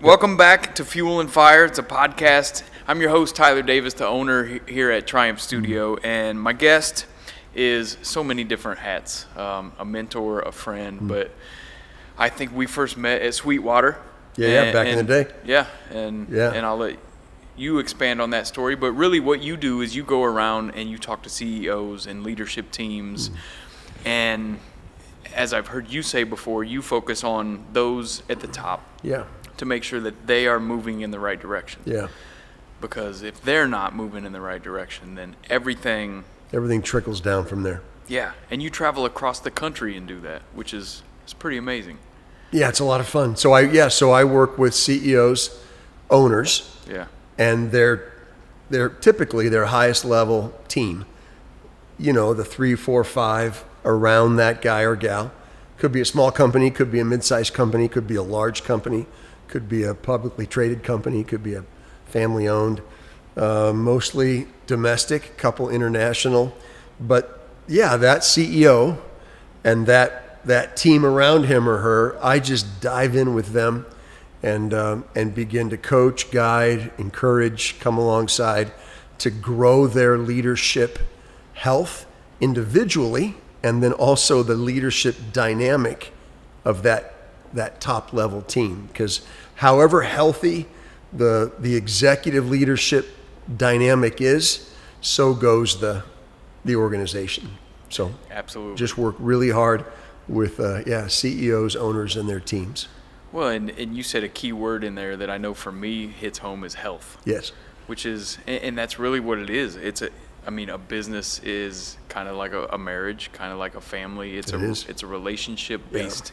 Welcome back to Fuel and Fire. It's a podcast. I'm your host, Tyler Davis, the owner here at Triumph Studio, and my guest is so many different hats, a mentor, a friend, but I think we first met at Sweetwater. Back in the day. And I'll let you expand on that story, but really what you do is you go around and you talk to CEOs and leadership teams, and as I've heard you say before, you focus on those at the top. Yeah. To make sure that they are moving in the right direction. Yeah. Because if they're not moving in the right direction, then everything trickles down from there. Yeah, and you travel across the country and do that, which is pretty amazing. Yeah, it's a lot of fun. So I work with CEOs, owners. Yeah. And they're typically their highest level team. You know, the 3, 4, 5 around that guy or gal. Could be a small company, could be a mid-sized company, could be a large company, could be a publicly traded company, could be a family-owned, mostly domestic, couple international. But yeah, that CEO and that team around him or her, I just dive in with them and begin to coach, guide, encourage, come alongside to grow their leadership health individually, and then also the leadership dynamic of that top level team. Because however healthy the executive leadership dynamic is, so goes the organization. So absolutely, just work really hard with CEOs, owners, and their teams. Well, and you said a key word in there that I know for me hits home is health. Yes. Which is, and that's really what it is. A business is kind of like a marriage, kind of like a family. It's a relationship-based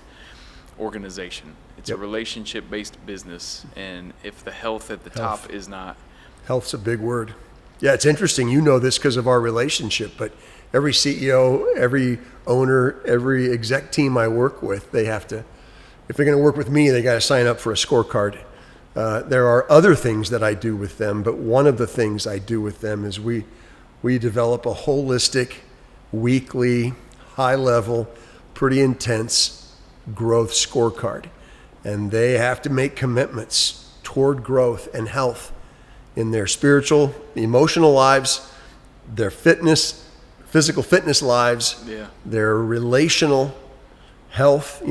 organization. It's a relationship-based business, and if the health at the top is not... Health's a big word. Yeah, it's interesting. You know this because of our relationship, but every CEO, every owner, every exec team I work with, they have to, if they're going to work with me, they got to sign up for a scorecard. There are other things that I do with them, but one of the things I do with them is we develop a holistic, weekly, high-level, pretty intense growth scorecard. And they have to make commitments toward growth and health in their spiritual, emotional lives, their physical fitness lives, their relational health,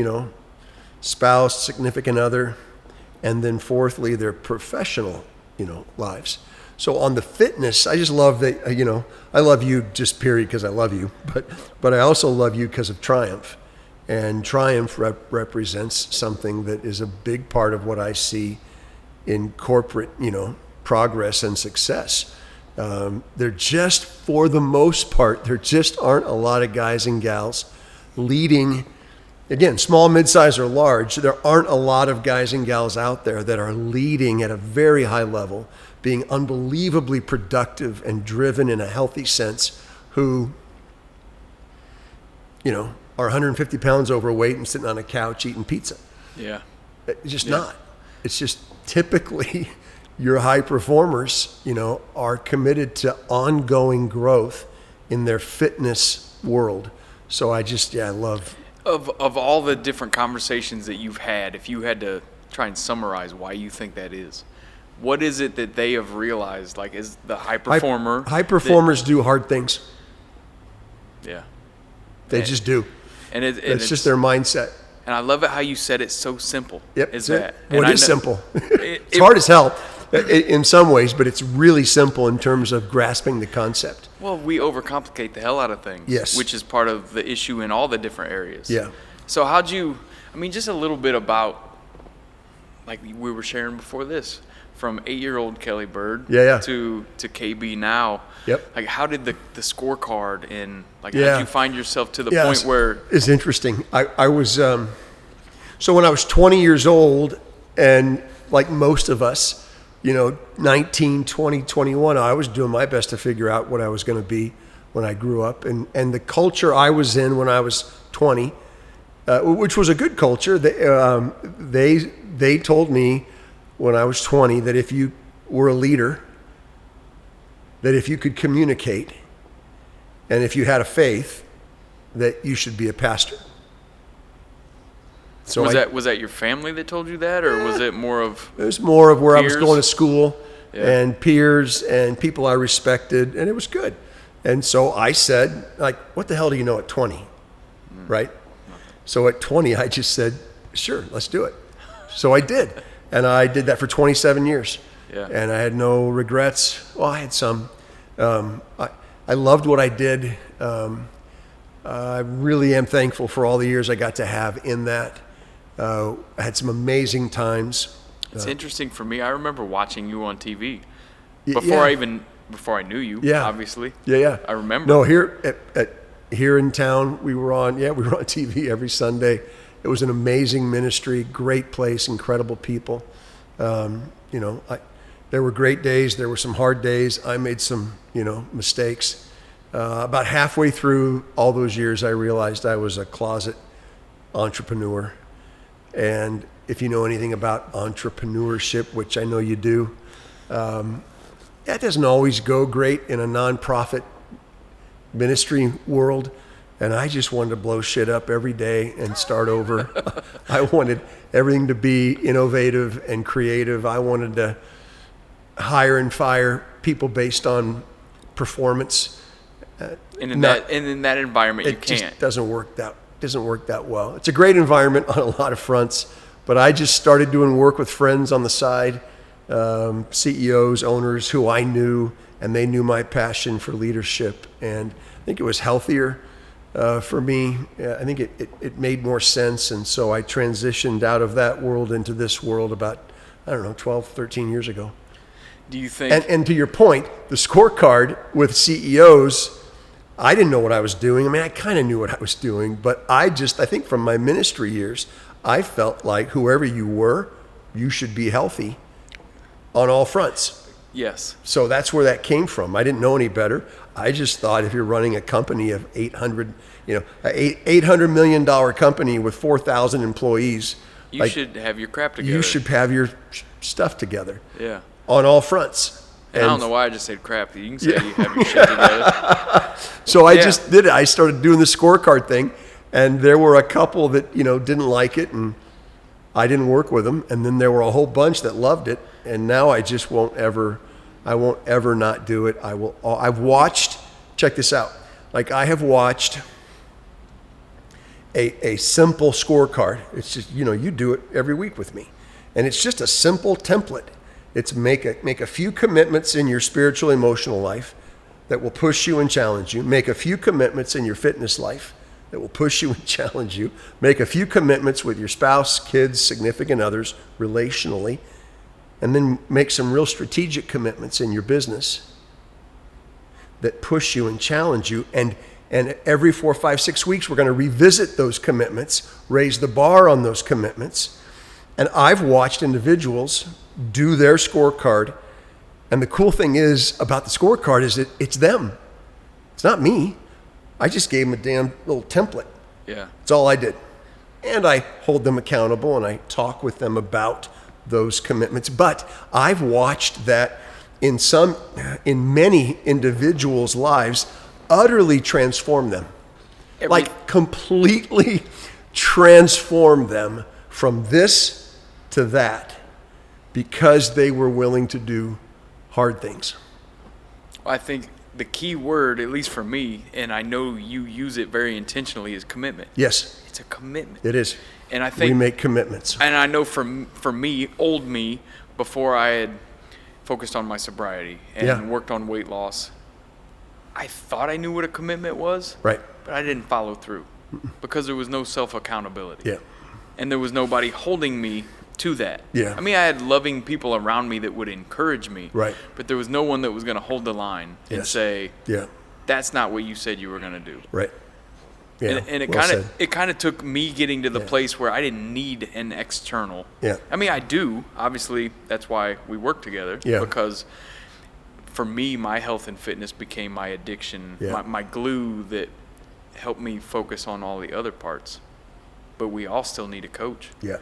spouse, significant other, and then fourthly, their professional, lives. So on the fitness, I just love that, I love you just period because I love you, but I also love you because of Triumph. And Triumph represents something that is a big part of what I see in corporate, progress and success. There just, for the most part, there just aren't a lot of guys and gals leading, again, small, mid-size, or large. There aren't a lot of guys and gals out there that are leading at a very high level, being unbelievably productive and driven in a healthy sense, who, are 150 pounds overweight and sitting on a couch eating pizza. Yeah. It's just not. It's just typically your high performers, are committed to ongoing growth in their fitness world. So I love... Of all the different conversations that you've had, if you had to try and summarize why you think that is, what is it that they have realized, is the high performer... High performers do hard things. Yeah. They just do. And it's just their mindset. And I love it how you said it's so simple. Yep. Is that? Well, it is simple. It's hard as hell in some ways, but it's really simple in terms of grasping the concept. Well, we overcomplicate the hell out of things. Yes. Which is part of the issue in all the different areas. Yeah. So just a little bit about, like we were sharing before this, from 8-year-old Kelly Byrd to KB now. Yep. Like, how did the scorecard and how did you find yourself to the point where... It's interesting. I was, so when I was 20 years old, and like most of us, 19, 20, 21, I was doing my best to figure out what I was going to be when I grew up. And the culture I was in when I was 20, which was a good culture, they told me when I was 20 that if you were a leader, that if you could communicate, and if you had a faith, that you should be a pastor. So was that your family that told you that, or was it more of? It was more of where peers? I was going to school, Yeah. and peers and people I respected, and it was good. And so I said, like, what the hell do you know at 20, right? So at 20, I just said, sure, let's do it. So I did, and I did that for 27 years. Yeah. And I had no regrets. Well, I had some. I loved what I did. I really am thankful for all the years I got to have in that. I had some amazing times. It's interesting for me. I remember watching you on TV Yeah. before I knew you. Yeah. Obviously. Yeah. I remember. No, here in town, we were on TV every Sunday. It was an amazing ministry, great place, incredible people. There were great days. There were some hard days. I made some, mistakes. About halfway through all those years, I realized I was a closet entrepreneur. And if you know anything about entrepreneurship, which I know you do, that doesn't always go great in a nonprofit ministry world. And I just wanted to blow shit up every day and start over. I wanted everything to be innovative and creative. I wanted to hire and fire people based on performance. And in that environment, you It can't. just doesn't work that well. It's a great environment on a lot of fronts, but I just started doing work with friends on the side, CEOs, owners who I knew, and they knew my passion for leadership. And I think it was healthier for me. I think it made more sense. And so I transitioned out of that world into this world about, 12, 13 years ago. Do you think? And to your point, the scorecard with CEOs, I didn't know what I was doing. I mean, I kind of knew what I was doing, but I think from my ministry years, I felt like whoever you were, you should be healthy on all fronts. Yes. So that's where that came from. I didn't know any better. I just thought if you're running a company of $800 million company with 4,000 employees, You should have your crap together. you should have your stuff together. Yeah. On all fronts. And I don't know why I just said crap. You can say you have your shit together. So I just did it. I started doing the scorecard thing, and there were a couple that, didn't like it, and I didn't work with them. And then there were a whole bunch that loved it, and now I just won't ever not do it. I've watched, check this out. Like I have watched a simple scorecard. It's just, you do it every week with me. And it's just a simple template. It's make a few commitments in your spiritual, emotional life that will push you and challenge you. Make a few commitments in your fitness life that will push you and challenge you. Make a few commitments with your spouse, kids, significant others, relationally. And then make some real strategic commitments in your business that push you and challenge you. And every 4, 5, 6 weeks, we're going to revisit those commitments, raise the bar on those commitments. And I've watched individuals do their scorecard. And the cool thing is about the scorecard is that it's them. It's not me. I just gave them a damn little template. Yeah. That's all I did. And I hold them accountable and I talk with them about those commitments. But I've watched that in many individuals' lives utterly transform them. Like completely transform them from this to that because they were willing to do hard things. Well, I think the key word, at least for me, and I know you use it very intentionally, is commitment. Yes. It's a commitment. It is. And I think we make commitments. And I know for me, old me, before I had focused on my sobriety and worked on weight loss, I thought I knew what a commitment was. Right. But I didn't follow through because there was no self-accountability. Yeah. And there was nobody holding me to that. Yeah. I mean, I had loving people around me that would encourage me. Right. But there was no one that was going to hold the line and say, that's not what you said you were going to do. Right. Yeah. And it kind of took me getting to the place where I didn't need an external. Yeah. I mean, I do. Obviously, that's why we work together. Yeah. Because for me, my health and fitness became my addiction, my glue that helped me focus on all the other parts. But we all still need a coach. Yeah.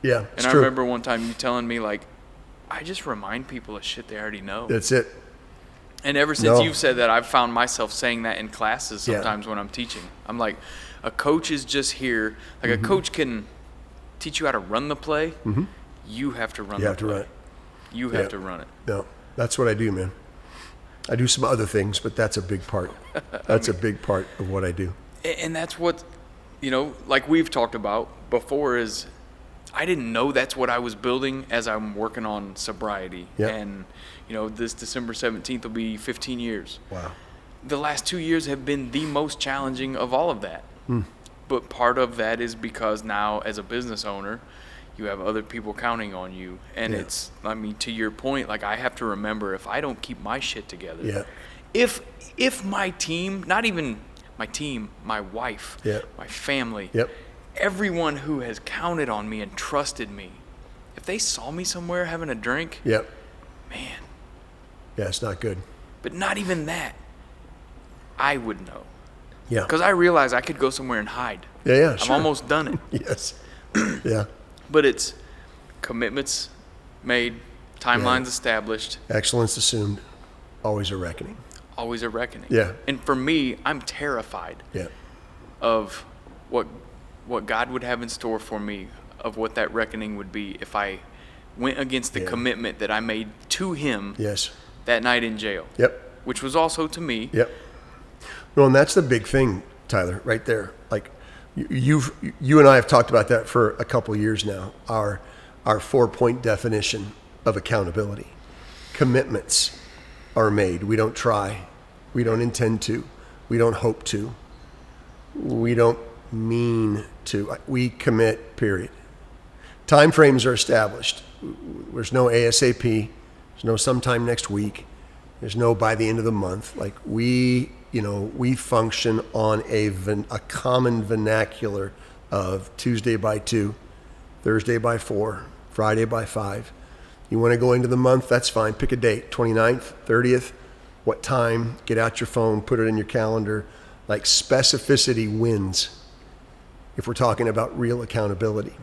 Yeah. And I remember one time you telling me, like, I just remind people of shit they already know. That's it. And ever since you've said that, I've found myself saying that in classes sometimes when I'm teaching. I'm like, a coach is just here. Like a coach can teach you how to run the play, you have to run the play. You have to run it. No, that's what I do, man. I do some other things, but that's a big part. That's a big part of what I do. And that's what, like we've talked about before, is I didn't know that's what I was building as I'm working on sobriety. Yep. And, this December 17th will be 15 years. Wow. The last 2 years have been the most challenging of all of that. But part of that is because now, as a business owner, you have other people counting on you. And it's, to your point, like, I have to remember, if I don't keep my shit together, if my team, not even my team, my wife, my family, everyone who has counted on me and trusted me, if they saw me somewhere having a drink, man. Yeah, it's not good. But not even that, I would know. Yeah. Because I realize I could go somewhere and hide. Sure. I've almost done it. Yes. Yeah. But it's commitments made, timelines established. Excellence assumed, always a reckoning. Always a reckoning. Yeah. And for me, I'm terrified of what God would have in store for me, of what that reckoning would be if I went against the commitment that I made to Him that night in jail. Which was also to me. Well, and that's the big thing, Tyler, right there. Like, you and I have talked about that for a couple of years now. Our 4-point definition of accountability. Commitments are made. We don't try. We don't intend to. We don't hope to. We don't mean to. We commit, period. Time frames are established. There's no ASAP. There's no sometime next week. There's no by the end of the month. Like, we function on a common vernacular of Tuesday by 2, Thursday by 4, Friday by 5. You want to go into the month, that's fine. Pick a date, 29th, 30th, what time, get out your phone, put it in your calendar. Like, specificity wins if we're talking about real accountability.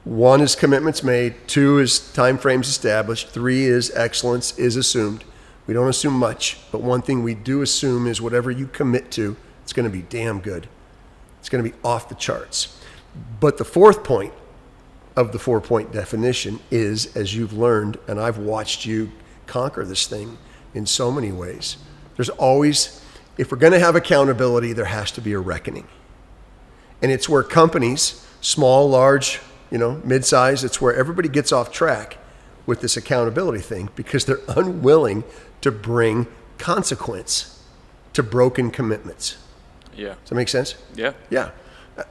1 is commitments made, 2 is time frames established, 3 is excellence is assumed. We don't assume much, but one thing we do assume is whatever you commit to, it's going to be damn good. It's going to be off the charts. But the 4th point of the 4-point definition is, as you've learned, and I've watched you conquer this thing in so many ways, there's always, if we're going to have accountability, there has to be a reckoning. And it's where companies, small, large, mid-size, it's where everybody gets off track with this accountability thing because they're unwilling to bring consequence to broken commitments. Does that make sense? Yeah.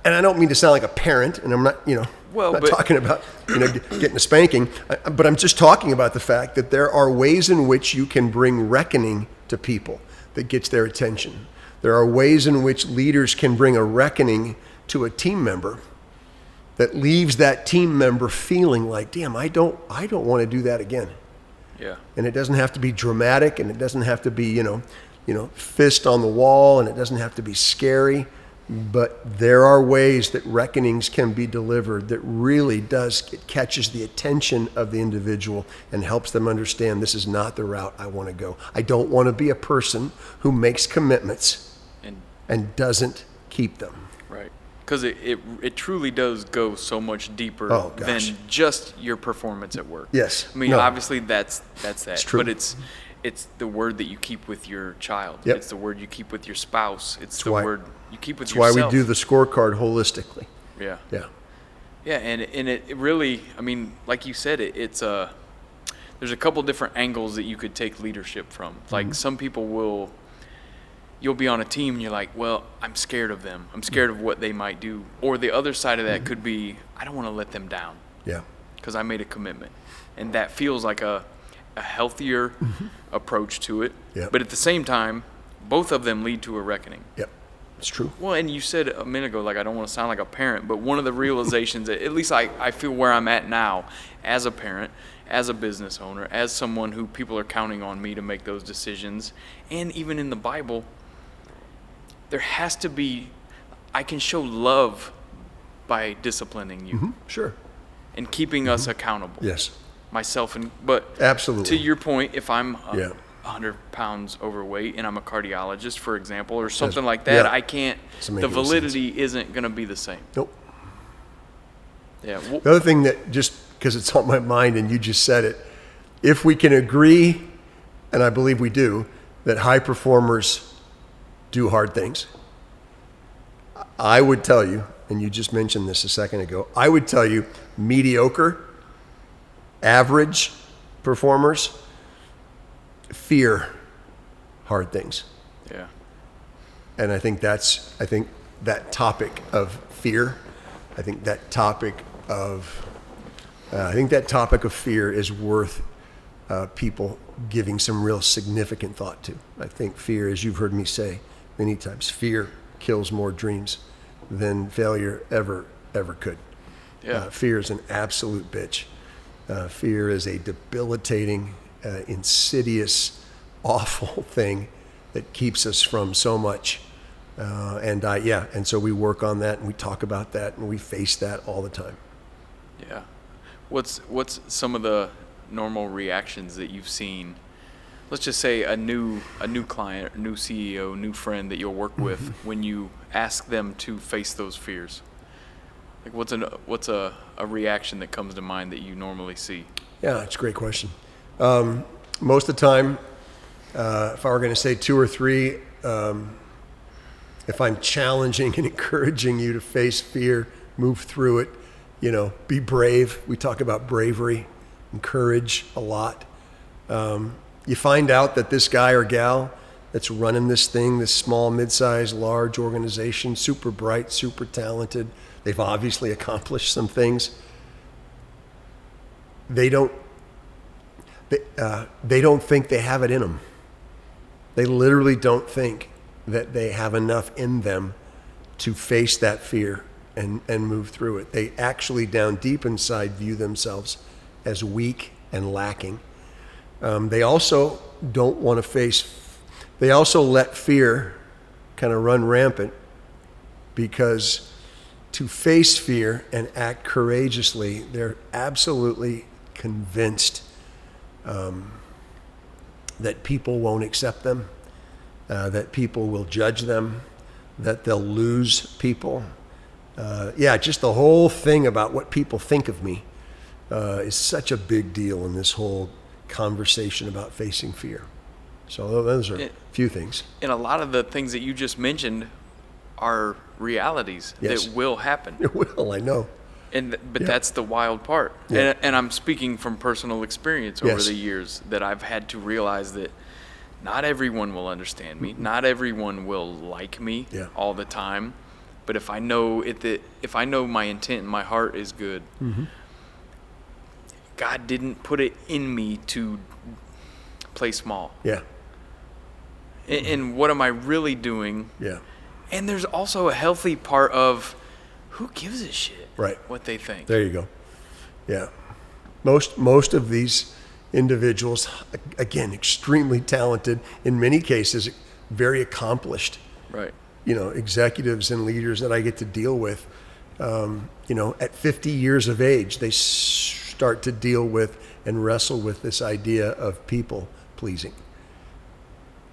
And I don't mean to sound like a parent, and I'm not, talking about, getting a spanking, but I'm just talking about the fact that there are ways in which you can bring reckoning to people that gets their attention. There are ways in which leaders can bring a reckoning to a team member that leaves that team member feeling like, damn, I don't want to do that again. And it doesn't have to be dramatic, and it doesn't have to be, fist on the wall, and it doesn't have to be scary. But there are ways that reckonings can be delivered that really it catches the attention of the individual and helps them understand this is not the route I want to go. I don't want to be a person who makes commitments and doesn't keep them. Right. Because it truly does go so much deeper than just your performance at work. Yes. Obviously that's that. It's true. But it's the word that you keep with your child. It's the word you keep with your spouse. It's word you keep with yourself. That's why we do the scorecard holistically. Yeah, and it really, like you said, there's a couple different angles that you could take leadership from. Like, some people you'll be on a team and you're like, well, I'm scared of them. I'm scared of what they might do. Or the other side of that could be, I don't want to let them down. Because I made a commitment. And that feels like a healthier approach to it. But at the same time, both of them lead to a reckoning. It's true. Well, and you said a minute ago, like, I don't want to sound like a parent, but one of the realizations that, at least I feel where I'm at now as a parent, as a business owner, as someone who people are counting on me to make those decisions, and even in the Bible, there has to be, I can show love by disciplining you. Sure. And keeping us accountable. Yes. Myself, but absolutely. To your point, if I'm 100 pounds overweight and I'm a cardiologist, for example, or something like that, I can't, the validity isn't going to be the same. Nope. Yeah. The other thing that, just because it's on my mind and you just said it, if we can agree, and I believe we do, that high performers do hard things, I would tell you, and you just mentioned this a second ago, I would tell you mediocre, average performers fear hard things. Yeah. And I think that topic of fear, I think that topic of fear is worth people giving some real significant thought to. I think fear, as you've heard me say many times, fear kills more dreams than failure ever could. Yeah. Fear is an absolute bitch. Fear is a debilitating, insidious, awful thing that keeps us from so much. And so we work on that and we talk about that and we face that all the time. Yeah. What's some of the normal reactions that you've seen? Let's just say a new client, new CEO, new friend that you'll work with when you ask them to face those fears. Like what's a reaction that comes to mind that you normally see? Yeah, it's a great question. Most of the time, if I were going to say two or three, if I'm challenging and encouraging you to face fear, move through it, be brave. We talk about bravery and courage a lot. You find out that this guy or gal that's running this thing, this small, mid-sized, large organization, super bright, super talented, they've obviously accomplished some things. They don't think they have it in them. They literally don't think that they have enough in them to face that fear and move through it. They actually, down deep inside, view themselves as weak and lacking. They also don't want to face, they also let fear kind of run rampant, because to face fear and act courageously, they're absolutely convinced that people won't accept them, that people will judge them, that they'll lose people. Just the whole thing about what people think of me is such a big deal in this whole conversation about facing fear. So those are a few things. And a lot of the things that you just mentioned are realities that will happen. It will, I know. But that's the wild part. Yeah. And I'm speaking from personal experience over the years, that I've had to realize that not everyone will understand me. Not everyone will like me all the time. But if I know my intent and my heart is good, God didn't put it in me to play small. Yeah. And what am I really doing? Yeah. And there's also a healthy part of, who gives a shit what they think? There you go. Yeah. Most of these individuals, again, extremely talented, in many cases, very accomplished. Right. Executives and leaders that I get to deal with, at 50 years of age, they start to deal with and wrestle with this idea of people pleasing.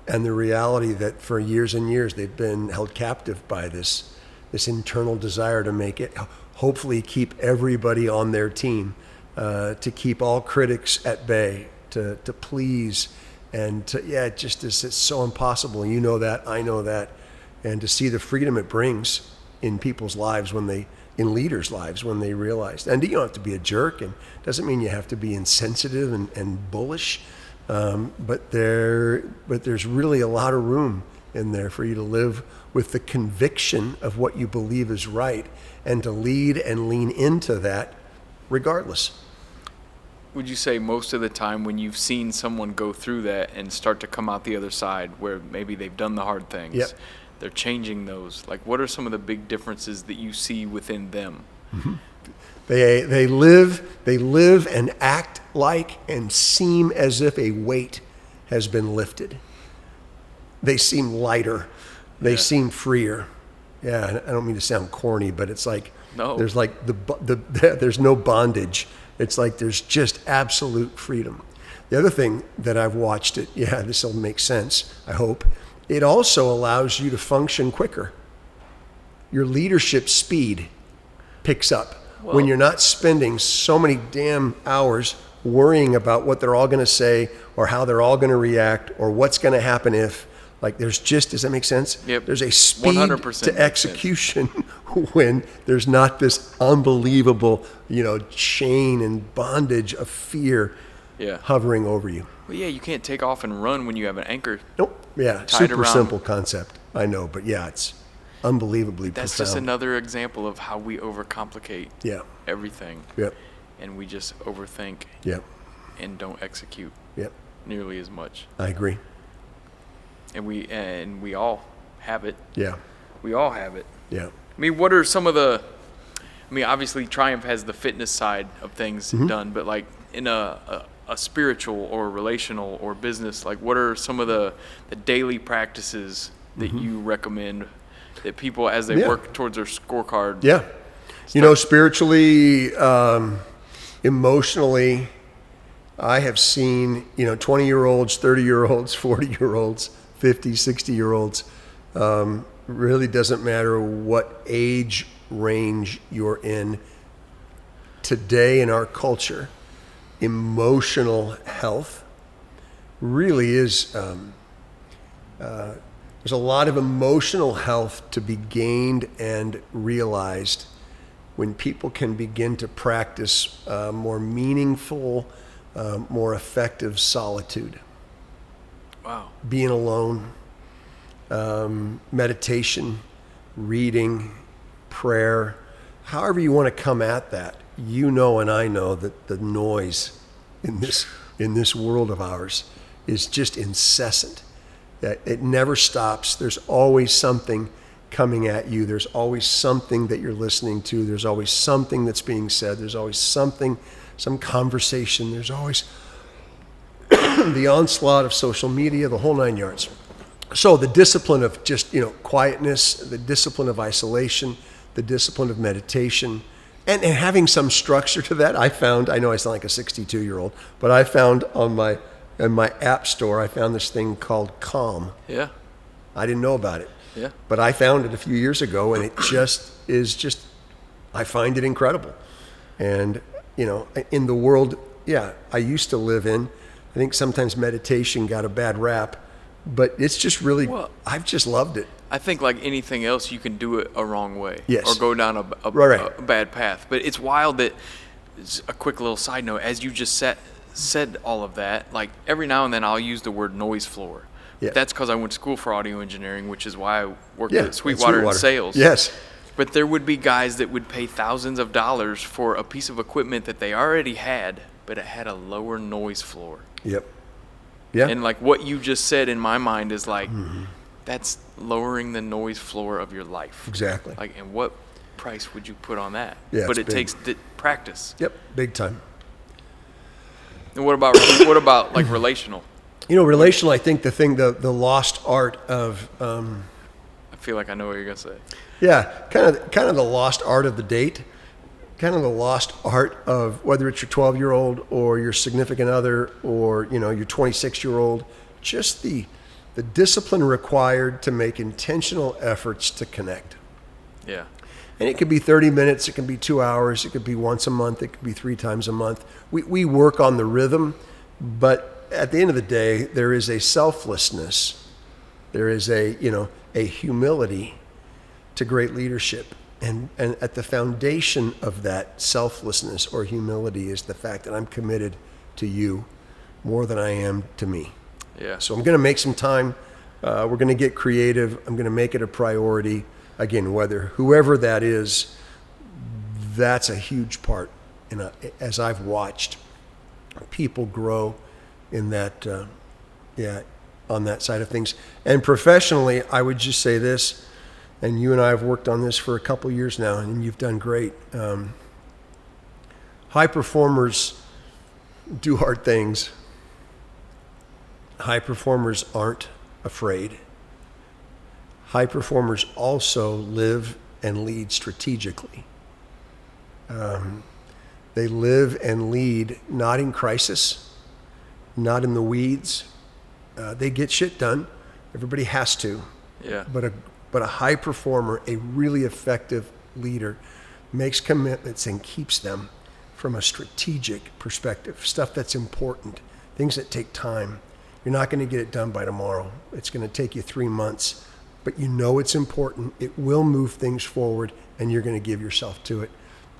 And the reality that for years and years they've been held captive by this internal desire to make it, hopefully keep everybody on their team, to keep all critics at bay, to please, and it's so impossible. You know that, I know that. And to see the freedom it brings in people's lives in leaders' lives when they realize. And you don't have to be a jerk, and doesn't mean you have to be insensitive and bullish. But there's really a lot of room in there for you to live with the conviction of what you believe is right, and to lead and lean into that regardless. Would you say most of the time when you've seen someone go through that and start to come out the other side, where maybe they've done the hard things, they're changing those, like what are some of the big differences that you see within them? Mm-hmm. They live and act like and seem as if a weight has been lifted. They seem lighter. They seem freer. Yeah, I don't mean to sound corny, but it's like there's like there's no bondage. It's like there's just absolute freedom. The other thing that I've watched this will make sense, I hope. It also allows you to function quicker. Your leadership speed picks up when you're not spending so many damn hours worrying about what they're all going to say or how they're all going to react or what's going to happen if, like, there's just, does that make sense? Yep. There's a speed 100% to execution when there's not this unbelievable, chain and bondage of fear hovering over you. Well, yeah, you can't take off and run when you have an anchor. Nope. Yeah, super simple concept. I know, but yeah, it's unbelievably That's profound. just another example of how we overcomplicate everything. Yep. And we just overthink and don't execute nearly as much. I agree. And we all have it. Yeah. We all have it. Yeah. I mean, what are some of the, obviously Triumph has the fitness side of things done, but like in a spiritual or relational or business, like what are some of the daily practices that you recommend that people, as they work towards their scorecard? Yeah. Spiritually, emotionally, I have seen, 20-year-olds, 30-year-olds, 40-year-olds, 50, 60-year-olds. Really doesn't matter what age range you're in. Today in our culture, emotional health really is, there's a lot of emotional health to be gained and realized when people can begin to practice more meaningful, more effective solitude. Wow. Being alone, meditation, reading, prayer, however you want to come at that. And I know that the noise in this world of ours is just incessant. That it never stops. There's always something coming at you. There's always something that you're listening to. There's always something that's being said. There's always something, some conversation. There's always the onslaught of social media, the whole 9 yards. So the discipline of just, quietness, the discipline of isolation, the discipline of meditation, and having some structure to that. I know I sound like a 62-year-old, but I found in my app store, I found this thing called Calm. Yeah. I didn't know about it. Yeah. But I found it a few years ago, and it just I find it incredible. And, in the world, I used to live in, I think sometimes meditation got a bad rap, but it's just really, I've just loved it. I think like anything else, you can do it a wrong way. Yes. Or go down a bad path. But it's wild that, a quick little side note, as you just said all of that, like every now and then I'll use the word noise floor. Yeah. That's because I went to school for audio engineering, which is why I worked at Sweetwater in sales. Yes. But there would be guys that would pay thousands of dollars for a piece of equipment that they already had, but it had a lower noise floor. Yep. Yeah. And like what you just said in my mind is like, that's lowering the noise floor of your life. Exactly. Like, and what price would you put on that? Yeah, but it takes practice. Yep, big time. And what about like relational? Relational, I think the lost art of I feel like I know what you're gonna say. Yeah, kind of the lost art of the date, kind of the lost art of whether it's your 12-year-old or your significant other or your 26-year-old, just the discipline required to make intentional efforts to connect. Yeah. And it could be 30 minutes, it can be 2 hours, it could be once a month, it could be 3 times a month. We work on the rhythm, but at the end of the day, there is a selflessness, there is a humility to great leadership. And at the foundation of that selflessness or humility is the fact that I'm committed to you more than I am to me. Yeah. So I'm going to make some time. We're going to get creative. I'm going to make it a priority. Again, whoever that is, that's a huge part. As I've watched people grow in that, on that side of things. And professionally, I would just say this, and you and I have worked on this for a couple years now, and you've done great. High performers do hard things. High performers aren't afraid. High performers also live and lead strategically. They live and lead not in crisis, not in the weeds. They get shit done. Everybody has to. Yeah. But a high performer, a really effective leader, makes commitments and keeps them from a strategic perspective, stuff that's important, things that take time. You're not going to get it done by tomorrow. It's going to take you 3 months, but you know it's important. It will move things forward, and you're going to give yourself to it.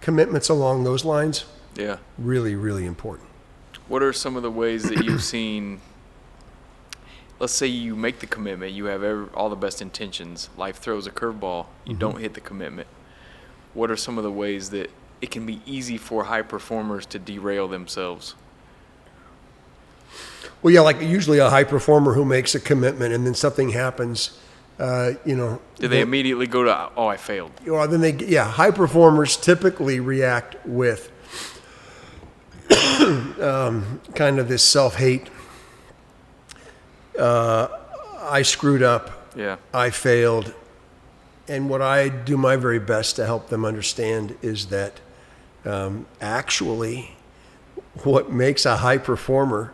Commitments along those lines, Yeah. really, really important. What are some of the ways that you've seen, let's say you make the commitment, you have all the best intentions, life throws a curveball, you don't hit the commitment. What are some of the ways that it can be easy for high performers to derail themselves? Well, yeah, like usually a high performer who makes a commitment and then something happens, Do they immediately go to, I failed? Well, then high performers typically react with kind of this self-hate. I screwed up. Yeah. I failed. And what I do my very best to help them understand is that actually what makes a high performer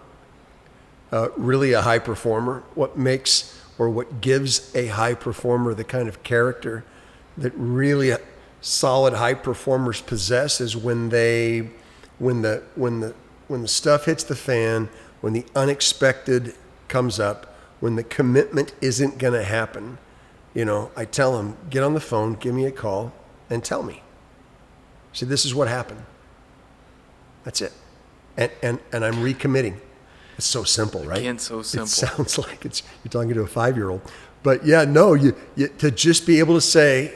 really a high performer, what makes or what gives a high performer the kind of character that really solid high performers possess is when the stuff hits the fan, when the unexpected comes up, when the commitment isn't going to happen. I tell them, get on the phone, give me a call, and tell me. See, this is what happened. That's it. And I'm recommitting. It's so simple, right? Again, so simple. It sounds like you're talking to a 5-year-old. But yeah, no, you to just be able to say,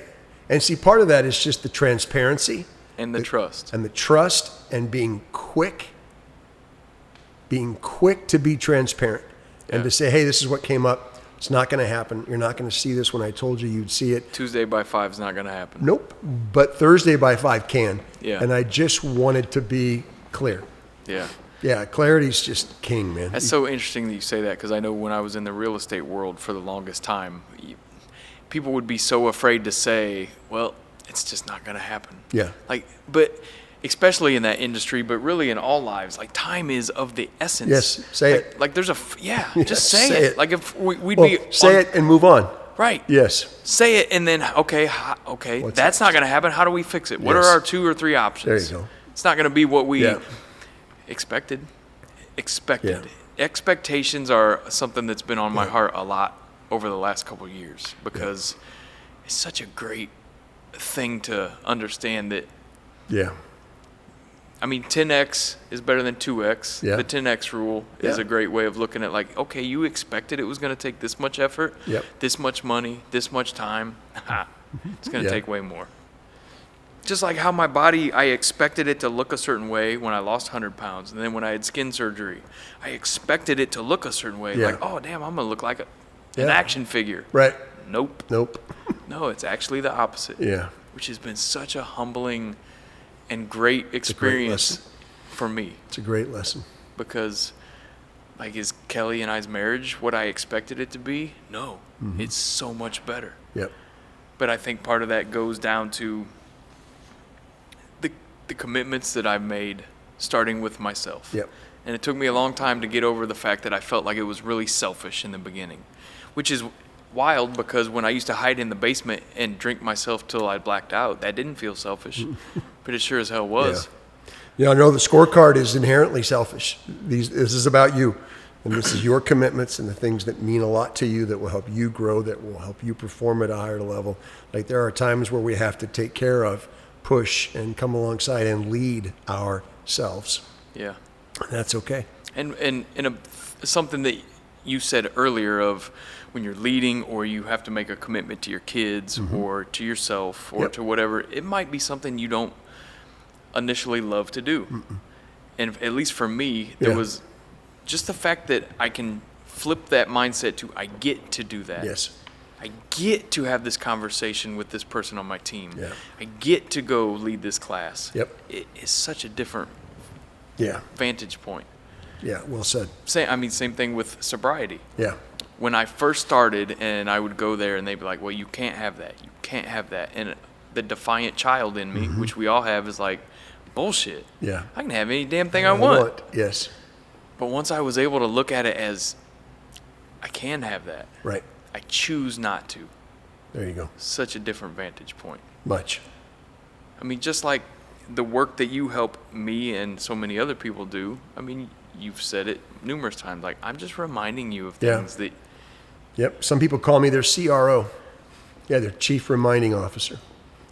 and see, part of that is just the transparency. And the trust. And the trust and being quick to be transparent. And to say, hey, this is what came up. It's not going to happen. You're not going to see this when I told you you'd see it. Tuesday by 5 is not going to happen. Nope. But Thursday by 5 can. Yeah. And I just wanted to be clear. Yeah. Yeah, clarity's just king, man. That's so interesting that you say that, because I know when I was in the real estate world for the longest time, people would be so afraid to say, well, it's just not going to happen. Yeah. But especially in that industry, but really in all lives, time is of the essence. Yes, say it. There's just say it. Like if we'd say it and move on. Right. Yes. Say it and then, okay, that's not going to happen. How do we fix it? What are our 2 or 3 options? There you go. It's not going to be what we expected. Yeah. Expectations are something that's been on my heart a lot over the last couple of years, because it's such a great thing to understand that. Yeah. 10x is better than 2x. Yeah. The 10x rule is a great way of looking at okay, you expected it was going to take this much effort, this much money, this much time. It's going to take way more. Just like how my body, I expected it to look a certain way when I lost 100 pounds. And then when I had skin surgery, I expected it to look a certain way. Yeah. Oh, damn, I'm going to look like an action figure. Right. Nope. No, it's actually the opposite. Yeah. Which has been such a humbling and great experience for me. It's a great lesson. Because, is Kelly and I's marriage what I expected it to be? No. Mm-hmm. It's so much better. Yep. But I think part of that goes down to the commitments that I've made, starting with myself. Yep. And it took me a long time to get over the fact that I felt like it was really selfish in the beginning, which is wild, because when I used to hide in the basement and drink myself till I blacked out, that didn't feel selfish, but it sure as hell was. Yeah, no, the scorecard is inherently selfish. This is about you, and this is your commitments and the things that mean a lot to you, that will help you grow, that will help you perform at a higher level. There are times where we have to take care of, push, and come alongside and lead ourselves. Yeah. And that's okay. And something that you said earlier of when you're leading, or you have to make a commitment to your kids or to yourself or to whatever, it might be something you don't initially love to do. Mm-mm. And at least for me, there was just the fact that I can flip that mindset to, I get to do that. Yes. I get to have this conversation with this person on my team. Yeah. I get to go lead this class. Yep. It is such a different vantage point. Yeah, well said. Same thing with sobriety. Yeah. When I first started and I would go there and they'd be like, well, you can't have that. You can't have that. And the defiant child in me, which we all have, is like, bullshit. Yeah. I can have any damn thing I want. Yes. But once I was able to look at it as, I can have that. Right. I choose not to. There you go. Such a different vantage point. Much. I mean, just like the work that you help me and so many other people do, I mean, you've said it numerous times, like, I'm just reminding you of things that... Yep. Some people call me their CRO. Yeah, their chief reminding officer.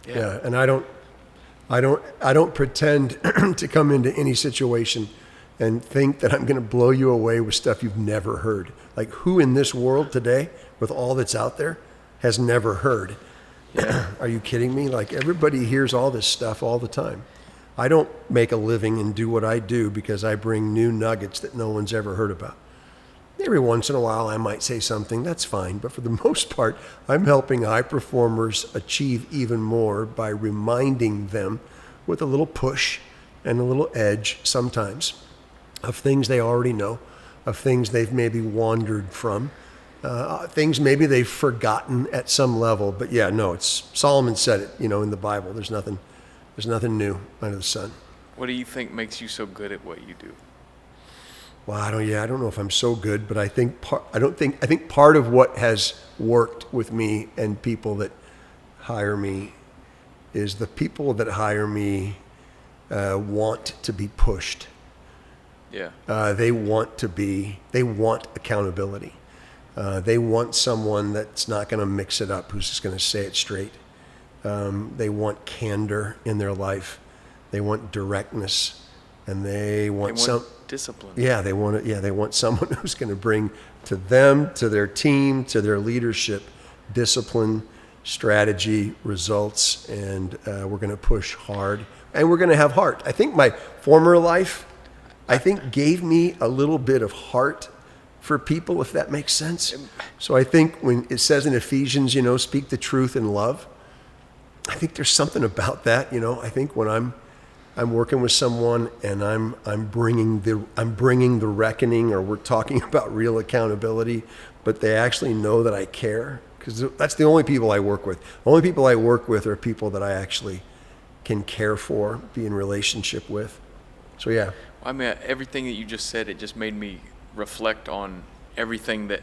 Yeah. And I don't pretend to come into any situation and think that I'm going to blow you away with stuff you've never heard. Like, who in this world today, with all that's out there, has never heard? Yeah. Are you kidding me? Like, everybody hears all this stuff all the time. I don't make a living and do what I do because I bring new nuggets that no one's ever heard about. Every once in a while I might say something, that's fine. But for the most part, I'm helping high performers achieve even more by reminding them with a little push and a little edge sometimes of things they already know, of things they've maybe wandered from, things maybe they've forgotten at some level. But yeah, no, it's Solomon said it, in the Bible. There's nothing new under the sun. What do you think makes you so good at what you do? Well, I don't know if I'm so good, but I think part of what has worked with me and people that hire me is the people that hire me want to be pushed. Yeah. They want accountability. They want someone that's not going to mix it up, who's just going to say it straight. They want candor in their life. They want directness, and they want discipline. Yeah, they want someone who's going to bring to them, to their team, to their leadership, discipline, strategy, results, and we're going to push hard, and we're going to have heart. I think my former life, gave me a little bit of heart for people, if that makes sense. So I think when it says in Ephesians, speak the truth in love, I think there's something about that. I think when I'm working with someone and I'm bringing the reckoning, or we're talking about real accountability, but they actually know that I care, because that's the only people I work with. The only people I work with are people that I actually can care for, be in relationship with. So yeah. I mean, everything that you just said, it just made me reflect on everything that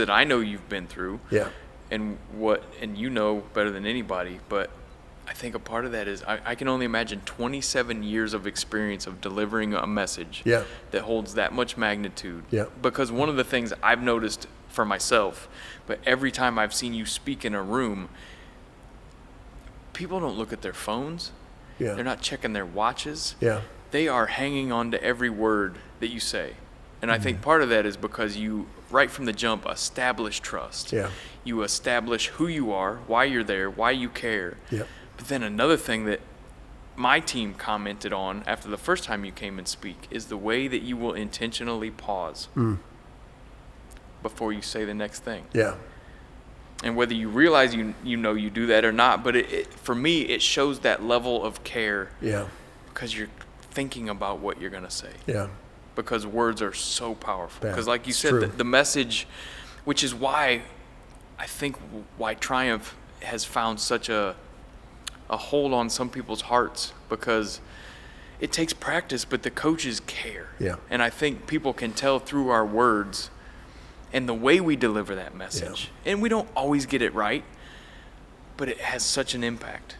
I know you've been through. Yeah. And better than anybody, but I think a part of that is I can only imagine 27 years of experience of delivering a message that holds that much magnitude. Yeah. Because one of the things I've noticed for myself, but every time I've seen you speak in a room, people don't look at their phones. Yeah. They're not checking their watches. Yeah. They are hanging on to every word that you say. And I think part of that is because you, right from the jump, establish trust. Yeah. You establish who you are, why you're there, why you care. Yeah. But then another thing that my team commented on after the first time you came and speak is the way that you will intentionally pause before you say the next thing. Yeah. And whether you realize you do that or not, but for me, it shows that level of care. Yeah. Because you're thinking about what you're going to say. Yeah. Because words are so powerful. Yeah, because like you said, the message, which is why I think why Triumph has found such a hold on some people's hearts, because it takes practice, but the coaches care. Yeah. And I think people can tell through our words and the way we deliver that message. Yeah. And we don't always get it right, but it has such an impact.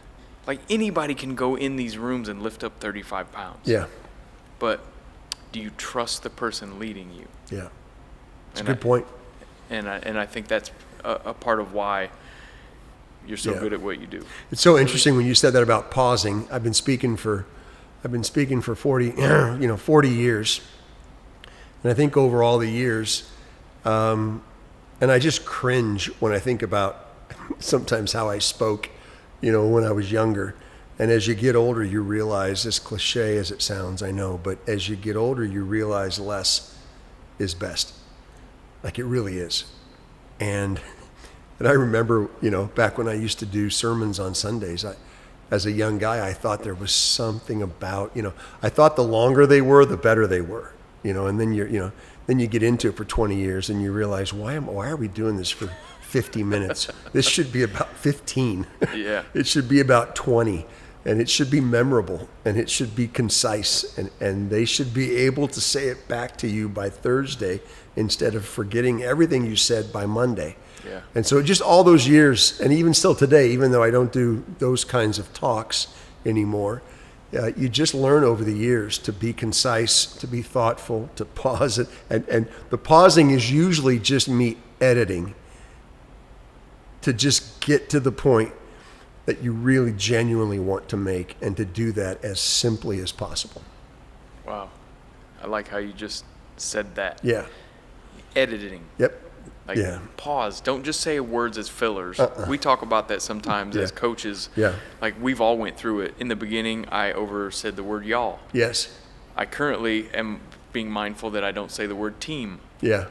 Like, anybody can go in these rooms and lift up 35 pounds. Yeah. But do you trust the person leading you? Yeah. It's a good point. And I think that's a part of why you're so good at what you do. It's so interesting when you said that about pausing. I've been speaking for 40 years. And I think over all the years, and I just cringe when I think about sometimes how I spoke, when I was younger. And as you get older, you realize, as cliche as it sounds, I know, but as you get older, you realize less is best. Like, it really is. And I remember, back when I used to do sermons on Sundays, as a young guy, I thought there was something about, I thought the longer they were, the better they were, and then then you get into it for 20 years and you realize, why are we doing this for 50 minutes? This should be about 15. Yeah. It should be about 20, and it should be memorable, and it should be concise, and they should be able to say it back to you by Thursday instead of forgetting everything you said by Monday. Yeah. And so just all those years, and even still today, even though I don't do those kinds of talks anymore. You just learn over the years to be concise, to be thoughtful, to pause it. And the pausing is usually just me editing to just get to the point that you really genuinely want to make, and to do that as simply as possible. Wow. I like how you just said that. Yeah. Editing. Yep. Like, pause. Don't just say words as fillers. We talk about that sometimes as coaches. Yeah. Like, we've all went through it. In the beginning, I said the word y'all. Yes. I currently am being mindful that I don't say the word team. Yeah.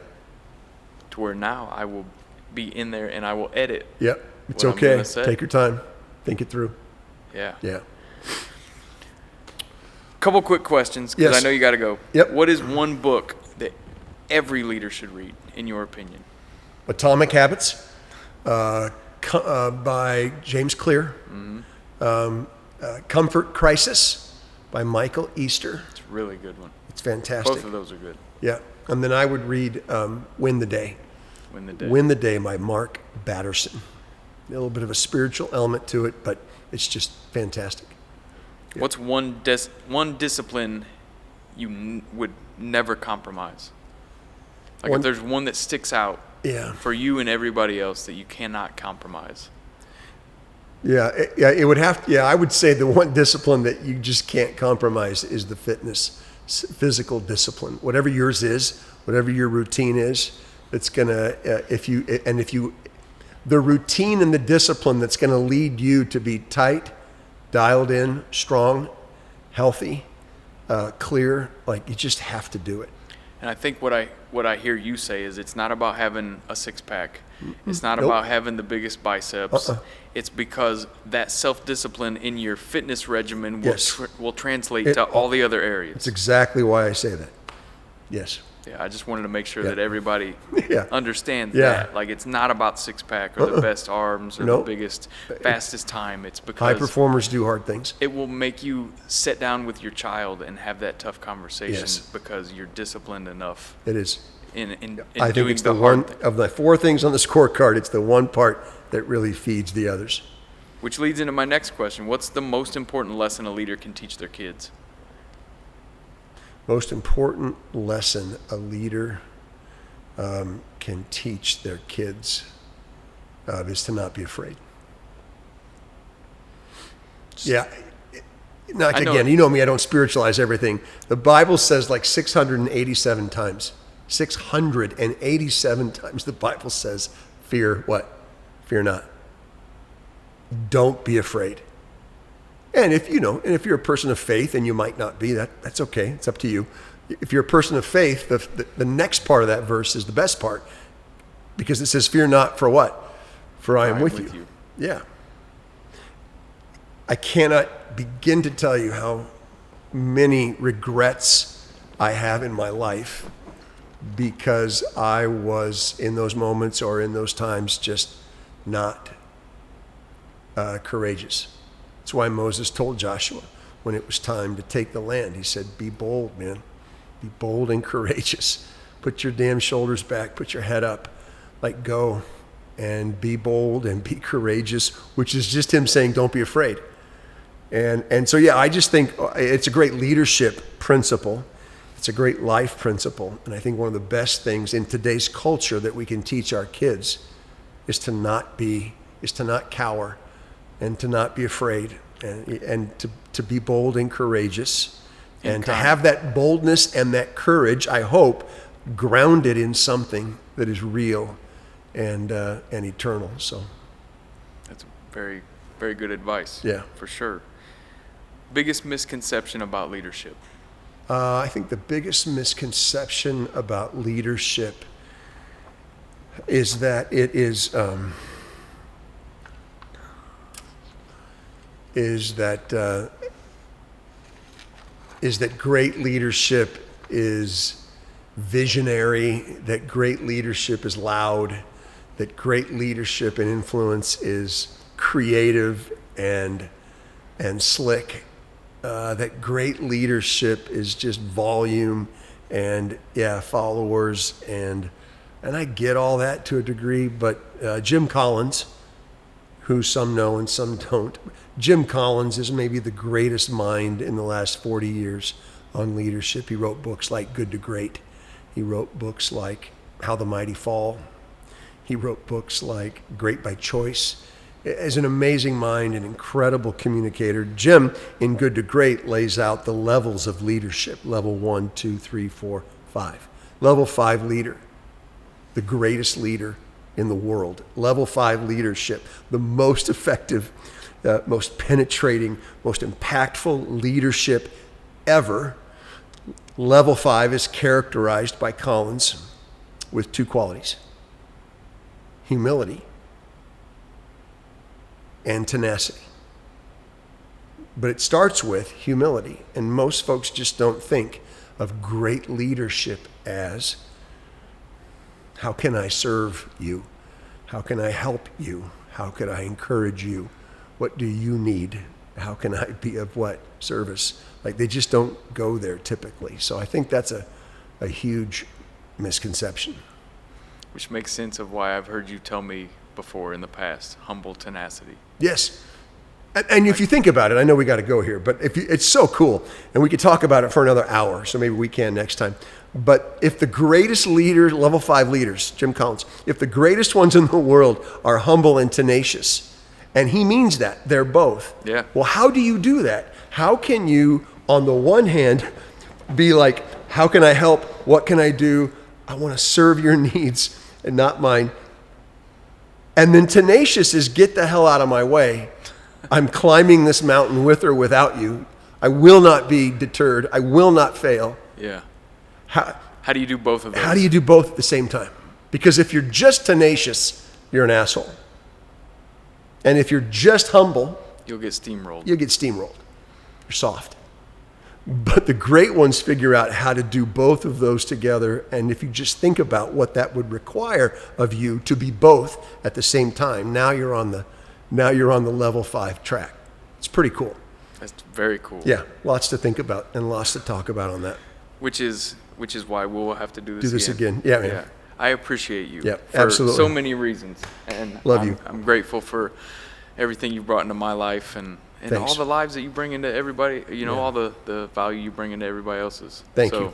To where now I will be in there and I will edit. Yep. It's okay. Take your time. Think it through. Yeah. Yeah. Couple quick questions, because I know you got to go. Yep. What is one book that every leader should read, in your opinion? Atomic Habits by James Clear. Comfort Crisis by Michael Easter. It's a really good one. It's fantastic. Both of those are good. Yeah. And then I would read Win the Day. Win the Day by Mark Batterson. A little bit of a spiritual element to it, but it's just fantastic. Yeah. What's one discipline you would never compromise? Like, if there's one that sticks out for you and everybody else that you cannot compromise. It would have to, I would say the one discipline that you just can't compromise is the physical discipline. Whatever yours is, whatever your routine is, it's gonna, the routine and the discipline that's gonna lead you to be tight, dialed in, strong, healthy, clear, like, you just have to do it. And I think what I hear you say is, it's not about having a six-pack. It's not about having the biggest biceps. It's because that self-discipline in your fitness regimen will translate to all the other areas. That's exactly why I say that. Yes. Yeah, I just wanted to make sure that everybody understands that. Like, it's not about six-pack or the best arms or the biggest, fastest time. It's because high performers do hard things. It will make you sit down with your child and have that tough conversation because you're disciplined enough. It is. In I think doing it's the one hard of the 4 things on the scorecard. It's the one part that really feeds the others. Which leads into my next question. What's the most important lesson a leader can teach their kids? Most important lesson a leader can teach their kids is to not be afraid. Yeah. Again, you know me, I don't spiritualize everything. The Bible says like 687 times. 687 times the Bible says, fear what? Fear not. Don't be afraid. And if you're a person of faith, and you might not be, that's okay. It's up to you. If you're a person of faith, the next part of that verse is the best part, because it says, fear not, for what? For I am with you. Yeah. I cannot begin to tell you how many regrets I have in my life because I was in those moments or in those times just not courageous. That's why Moses told Joshua when it was time to take the land, he said, be bold, man. Be bold and courageous. Put your damn shoulders back. Put your head up. Like, go and be bold and be courageous, which is just him saying, don't be afraid. And so, I just think it's a great leadership principle. It's a great life principle. And I think one of the best things in today's culture that we can teach our kids is to not cower and to not be afraid and to be bold and courageous and to have that boldness and that courage, I hope, grounded in something that is real and eternal. So that's very, very good advice. Yeah. For sure. Biggest misconception about leadership? I think the biggest misconception about leadership is that it is that great leadership is visionary, that great leadership is loud, that great leadership and influence is creative and slick. That great leadership is just volume and followers and I get all that to a degree, but Jim Collins, who some know and some don't. Jim Collins is maybe the greatest mind in the last 40 years on leadership. He wrote books like Good to Great. He wrote books like How the Mighty Fall. He wrote books like Great by Choice. As an amazing mind, an incredible communicator, Jim, in Good to Great, lays out the levels of leadership. Level 1, 2, 3, 4, 5. Level 5 leader, the greatest leader in the world. Level 5 leadership, the most effective, most penetrating, most impactful leadership ever. Level 5 is characterized by Collins with 2 qualities: humility and tenacity. But it starts with humility, and most folks just don't think of great leadership as, how can I serve you? How can I help you? How can I encourage you? What do you need? How can I be of what service? Like, they just don't go there typically. So I think that's a huge misconception. Which makes sense of why I've heard you tell me before in the past, humble tenacity. Yes. And if you think about it, I know we got to go here, but it's so cool, and we could talk about it for another hour, so maybe we can next time. But if the greatest leader, level 5 leaders, Jim Collins, if the greatest ones in the world are humble and tenacious, and he means that, they're both. Yeah. Well, how do you do that? How can you, on the one hand, be like, how can I help? What can I do? I want to serve your needs and not mine. And then tenacious is, get the hell out of my way. I'm climbing this mountain with or without you. I will not be deterred. I will not fail. Yeah. How do you do both of those? How do you do both at the same time? Because if you're just tenacious, you're an asshole. And if you're just humble, you'll get steamrolled. You'll get steamrolled. You're soft. But the great ones figure out how to do both of those together. And if you just think about what that would require of you to be both at the same time, now you're on the level 5 track. It's pretty cool. That's very cool. Yeah, lots to think about and lots to talk about on that. Which is why we'll have to do this again. Yeah, man. Yeah. I appreciate you. Yeah, for absolutely. so many reasons. And Love you. I'm grateful for everything you brought into my life and all the lives that you bring into everybody, all the value you bring into everybody else's. Thank you.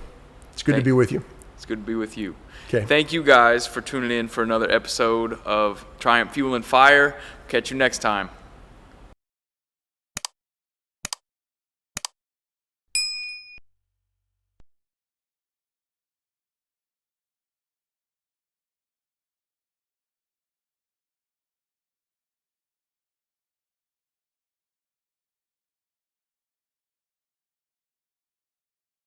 It's good to be with you. It's good to be with you. Okay. Thank you guys for tuning in for another episode of Triumph Fuel and Fire. Catch you next time.